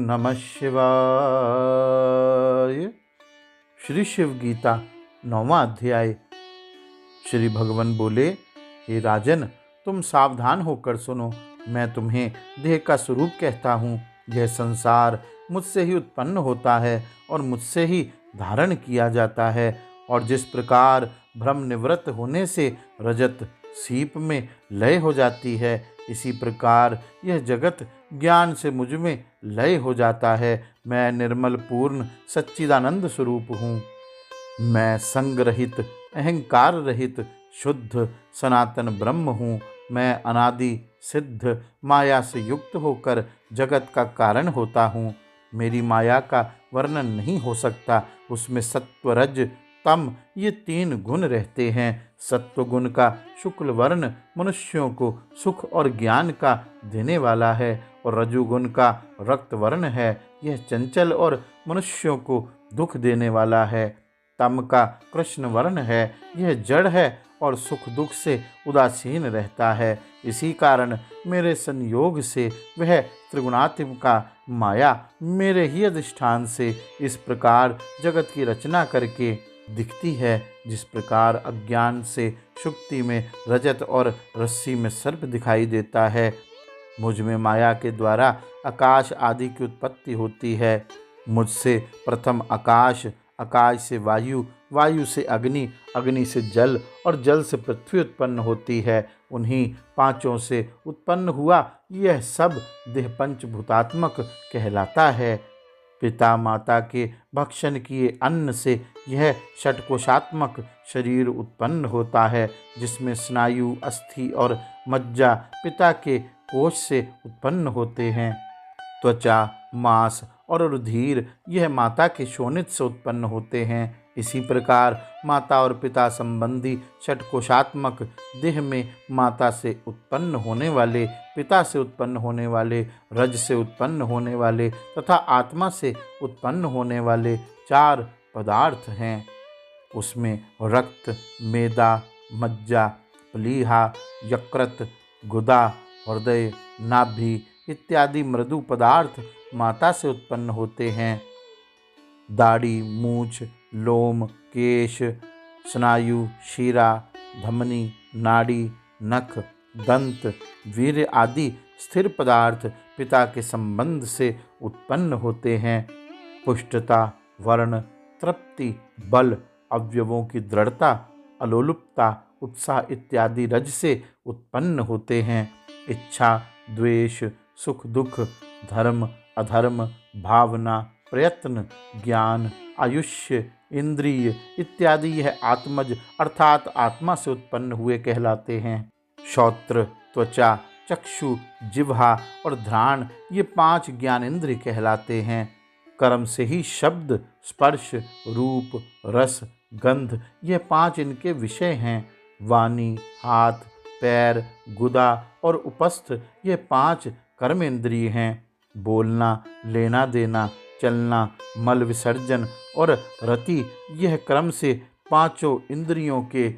नमः शिवाय। श्री शिव गीता 9वां अध्याय। श्री भगवान बोले, हे राजन, तुम सावधान होकर सुनो। मैं तुम्हें देह का स्वरूप कहता हूँ। यह संसार मुझसे ही उत्पन्न होता है और मुझसे ही धारण किया जाता है। और जिस प्रकार भ्रम निवृत्त होने से रजत सीप में लय हो जाती है, इसी प्रकार यह जगत ज्ञान से मुझ में लय हो जाता है। मैं निर्मल पूर्ण सच्चिदानंद स्वरूप हूँ। मैं संग रहित, अहंकार रहित, शुद्ध सनातन ब्रह्म हूँ। मैं अनादि सिद्ध माया से युक्त होकर जगत का कारण होता हूँ। मेरी माया का वर्णन नहीं हो सकता। उसमें सत्व, रज, तम ये 3 गुण रहते हैं। सत्व गुण का शुक्ल वर्ण मनुष्यों को सुख और ज्ञान का देने वाला है और रजुगुण का रक्त वर्ण है। यह चंचल और मनुष्यों को दुख देने वाला है। तम का कृष्ण वर्ण है। यह जड़ है और सुख दुख से उदासीन रहता है। इसी कारण मेरे संयोग से वह त्रिगुणात्मिका माया मेरे ही अधिष्ठान से इस प्रकार जगत की रचना करके दिखती है। जिस प्रकार अज्ञान से शुक्ति में रजत और रस्सी में सर्प दिखाई देता है, मुझ में माया के द्वारा आकाश आदि की उत्पत्ति होती है। मुझसे प्रथम आकाश, आकाश से वायु, वायु से अग्नि, अग्नि से जल और जल से पृथ्वी उत्पन्न होती है। उन्हीं 5 से उत्पन्न हुआ यह सब देह पंचभूतात्मक कहलाता है। पिता माता के भक्षण किए अन्न से यह षटकोशात्मक शरीर उत्पन्न होता है, जिसमें स्नायु, अस्थि और मज्जा पिता के कोश से उत्पन्न होते हैं। त्वचा, मांस और रुधिर यह माता के शोणित से उत्पन्न होते हैं। इसी प्रकार माता और पिता संबंधी षटकोशात्मक देह में माता से उत्पन्न होने वाले, पिता से उत्पन्न होने वाले, रज से उत्पन्न होने वाले तथा आत्मा से उत्पन्न होने वाले 4 पदार्थ हैं। उसमें रक्त, मेदा, मज्जा, प्लीहा, यकृत, गुदा, हृदय, नाभि इत्यादि मृदु पदार्थ माता से उत्पन्न होते हैं। दाढ़ी, मूछ, लोम, केश, स्नायु, शिरा, धमनी, नाड़ी, नख, दंत, वीर्य आदि स्थिर पदार्थ पिता के संबंध से उत्पन्न होते हैं। पुष्टता, वर्ण, तृप्ति, बल, अवयवों की दृढ़ता, अलोलुपता, उत्साह इत्यादि रज से उत्पन्न होते हैं। इच्छा, द्वेष, सुख दुख, धर्म अधर्म, भावना, प्रयत्न, ज्ञान, आयुष्य, इंद्रिय इत्यादि यह आत्मज अर्थात आत्मा से उत्पन्न हुए कहलाते हैं। श्रोत्र, त्वचा, चक्षु, जिह्वा और घ्राण ये 5 ज्ञानेंद्रिय कहलाते हैं। कर्म से ही शब्द, स्पर्श, रूप, रस, गंध ये 5 इनके विषय हैं। वाणी, हाथ, पैर, गुदा और उपस्थ ये 5 कर्मेंद्रिय हैं। बोलना, लेना देना, चलना, मल विसर्जन और रति यह क्रम से 5 इंद्रियों के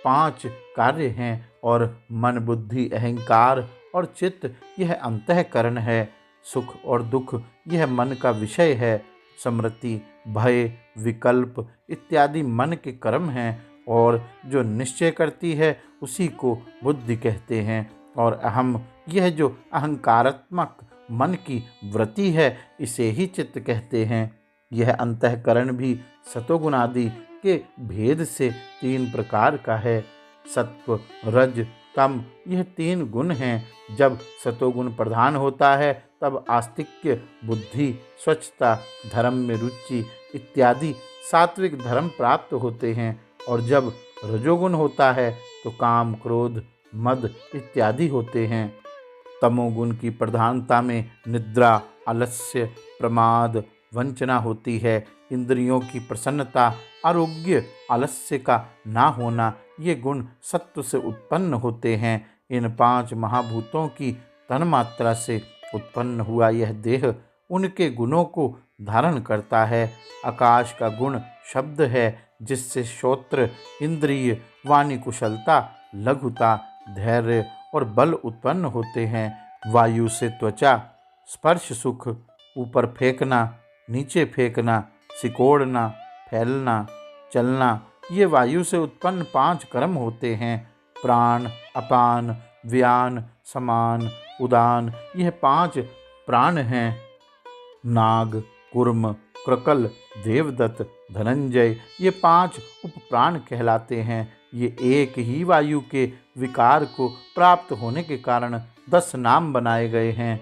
5 कार्य हैं। और मन, बुद्धि, अहंकार और चित्त यह अंतःकरण है। सुख और दुख यह मन का विषय है। स्मृति, भय, विकल्प इत्यादि मन के कर्म हैं और जो निश्चय करती है उसी को बुद्धि कहते हैं। और अहम यह जो अहंकारात्मक मन की वृत्ति है इसे ही चित्त कहते हैं। यह अंतःकरण भी सतोगुणादि के भेद से 3 प्रकार का है। सत्व, रज, तम यह 3 गुण हैं। जब सतोगुण प्रधान होता है तब आस्तिक्य, बुद्धि, स्वच्छता, धर्म में रुचि इत्यादि सात्विक धर्म प्राप्त होते हैं। और जब रजोगुण होता है तो काम, क्रोध, मद इत्यादि होते हैं। तमोगुण की प्रधानता में निद्रा, आलस्य, प्रमाद, वंचना होती है। इंद्रियों की प्रसन्नता, आरोग्य, आलस्य का ना होना ये गुण सत्व से उत्पन्न होते हैं। इन 5 महाभूतों की तन्मात्रा से उत्पन्न हुआ यह देह उनके गुणों को धारण करता है। आकाश का गुण शब्द है, जिससे श्रोत्र, इंद्रिय, वाणी कुशलता, लघुता, धैर्य और बल उत्पन्न होते हैं। वायु से त्वचा, स्पर्श सुख, ऊपर फेंकना, नीचे फेंकना, सिकोड़ना, फैलना, चलना, ये वायु से उत्पन्न 5 कर्म होते हैं। प्राण, अपान, व्यान, समान, उदान, यह 5 प्राण हैं। नाग, कुर्म, क्रकल, देवदत्त, धनंजय, ये 5 उपप्राण कहलाते हैं। ये एक ही वायु के विकार को प्राप्त होने के कारण 10 नाम बनाए गए हैं।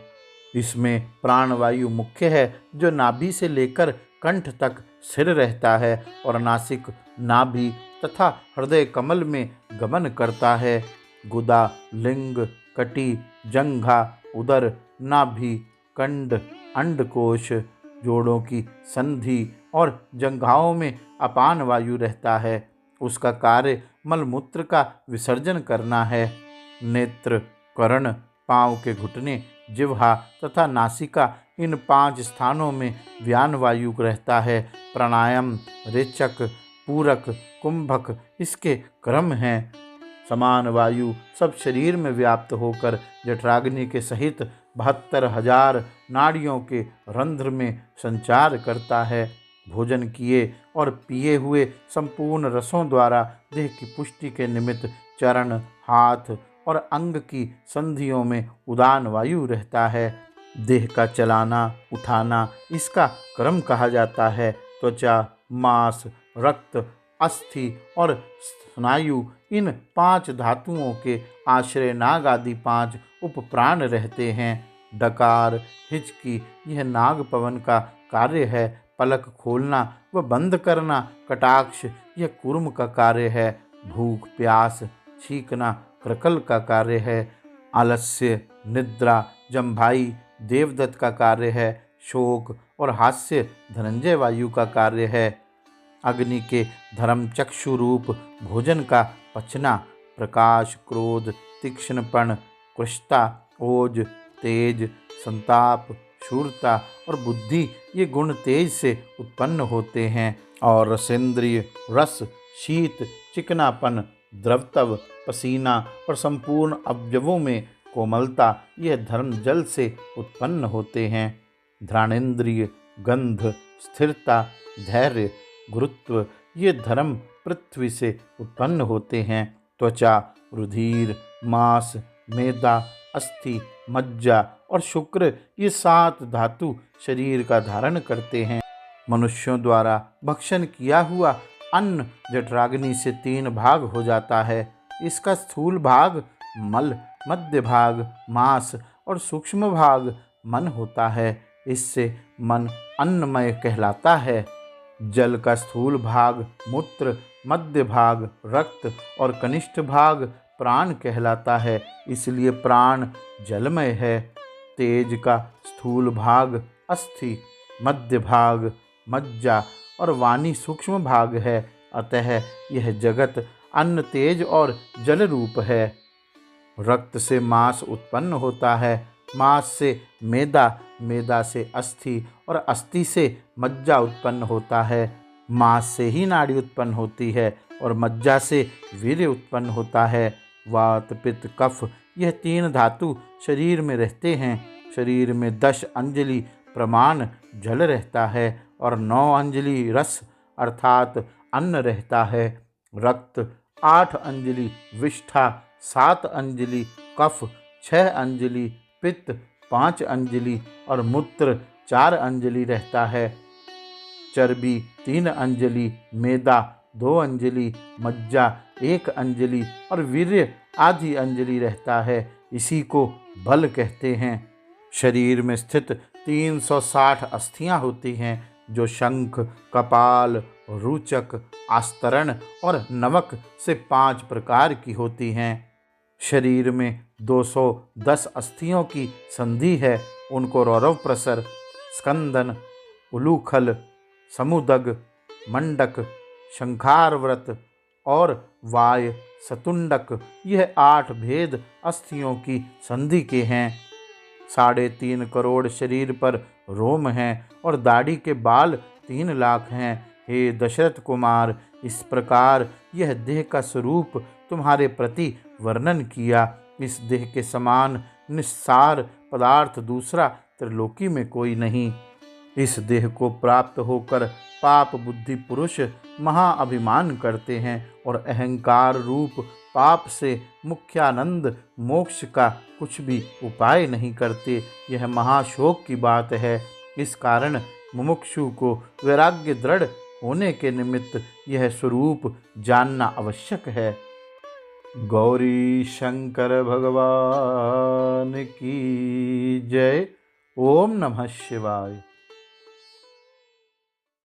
इसमें प्राणवायु मुख्य है, जो नाभि से लेकर कंठ तक स्थिर रहता है और नासिक, नाभि तथा हृदय कमल में गमन करता है। गुदा, लिंग, कटी, जंघा, उदर, नाभि, कंड, अंडकोश, जोड़ों की संधि और जंघाओं में अपान वायु रहता है। उसका कार्य मलमूत्र का विसर्जन करना है। नेत्र, कर्ण, पांव के घुटने, जिह्वा तथा नासिका, इन 5 स्थानों में व्यान वायु रहता है। प्राणायाम, रेचक, पूरक, कुंभक इसके क्रम हैं। समान वायु सब शरीर में व्याप्त होकर जठराग्नि के सहित 72,000 नाड़ियों के रंध्र में संचार करता है। भोजन किए और पिए हुए संपूर्ण रसों द्वारा देह की पुष्टि के निमित्त चरण, हाथ और अंग की संधियों में उदान वायु रहता है। देह का चलाना, उठाना इसका क्रम कहा जाता है। त्वचा, मांस, रक्त, अस्थि और स्नायु, इन 5 धातुओं के आश्रय नाग आदि 5 उपप्राण रहते हैं। डकार, हिचकी, यह नाग पवन का कार्य है। पलक खोलना व बंद करना, कटाक्ष, यह कूर्म का कार्य है। भूख, प्यास, छींकना क्रकल का कार्य है। आलस्य, निद्रा, जम्भाई देवदत्त का कार्य है। शोक और हास्य धनंजय वायु का कार्य है। अग्नि के धर्म चक्षु रूप भोजन का पचना, प्रकाश, क्रोध, तीक्ष्णपन, कृष्णता, ओज, तेज, संताप, शूरता और बुद्धि, ये गुण तेज से उत्पन्न होते हैं। और रसेंद्रिय, रस, शीत, चिकनापन, द्रवतव, पसीना और संपूर्ण अवयवों में कोमलता, यह धर्म जल से उत्पन्न होते हैं। घ्राणेन्द्रिय, गंध, स्थिरता, धैर्य, गुरुत्व, ये धर्म पृथ्वी से उत्पन्न होते हैं। त्वचा, रुधिर, मांस, मेदा, अस्थि, मज्जा और शुक्र, ये 7 धातु शरीर का धारण करते हैं। मनुष्यों द्वारा भक्षण किया हुआ अन्न जठराग्नि से 3 भाग हो जाता है। इसका स्थूल भाग मल, मध्य भाग मांस और सूक्ष्म भाग मन होता है। इससे मन अन्नमय कहलाता है। जल का स्थूल भाग मूत्र, मध्य भाग रक्त और कनिष्ठ भाग प्राण कहलाता है, इसलिए प्राण जलमय है। तेज का स्थूल भाग अस्थि, मध्य भाग मज्जा और वाणी सूक्ष्म भाग है। अतः यह जगत अन्न, तेज और जल रूप है। रक्त से मांस उत्पन्न होता है, मांस से मेदा, मेदा से अस्थि और अस्थि से मज्जा उत्पन्न होता है। मांस से ही नाड़ी उत्पन्न होती है और मज्जा से वीर्य उत्पन्न होता है। वात, पित्त, कफ, यह 3 धातु शरीर में रहते हैं। शरीर में 10 अंजलि प्रमाण जल रहता है और 9 अंजलि रस अर्थात अन्न रहता है। रक्त 8 अंजलि विष्ठा, 7 अंजलि कफ, 6 अंजलि पित्त, 5 अंजलि और मूत्र 4 अंजलि रहता है। चर्बी 3 अंजलि, मेदा 2 अंजलि, मज्जा 1 अंजलि और वीर्य आधी अंजलि रहता है। इसी को बल कहते हैं। शरीर में स्थित 360 अस्थियां होती हैं, जो शंख, कपाल, रुचक, आस्तरण और नवक से 5 प्रकार की होती हैं। शरीर में 210 अस्थियों की संधि है। उनको रौरव प्रसर, स्कंदन, उलूखल, समुदग, मंडक, शंखारव्रत और वाय, सतुंडक, यह 8 भेद अस्थियों की संधि के हैं। 3.5 करोड़ शरीर पर रोम हैं और दाढ़ी के बाल 3 लाख हैं। हे दशरथ कुमार, इस प्रकार यह देह का स्वरूप तुम्हारे प्रति वर्णन किया। इस देह के समान निस्सार पदार्थ दूसरा त्रिलोकी में कोई नहीं। इस देह को प्राप्त होकर पाप बुद्धि पुरुष महाअभिमान करते हैं और अहंकार रूप पाप से मुख्यानंद मोक्ष का कुछ भी उपाय नहीं करते। यह महाशोक की बात है। इस कारण मुमुक्षु को वैराग्य दृढ़ होने के निमित्त यह स्वरूप जानना आवश्यक है। गौरी शंकर भगवान की जय। ओम नमः शिवाय।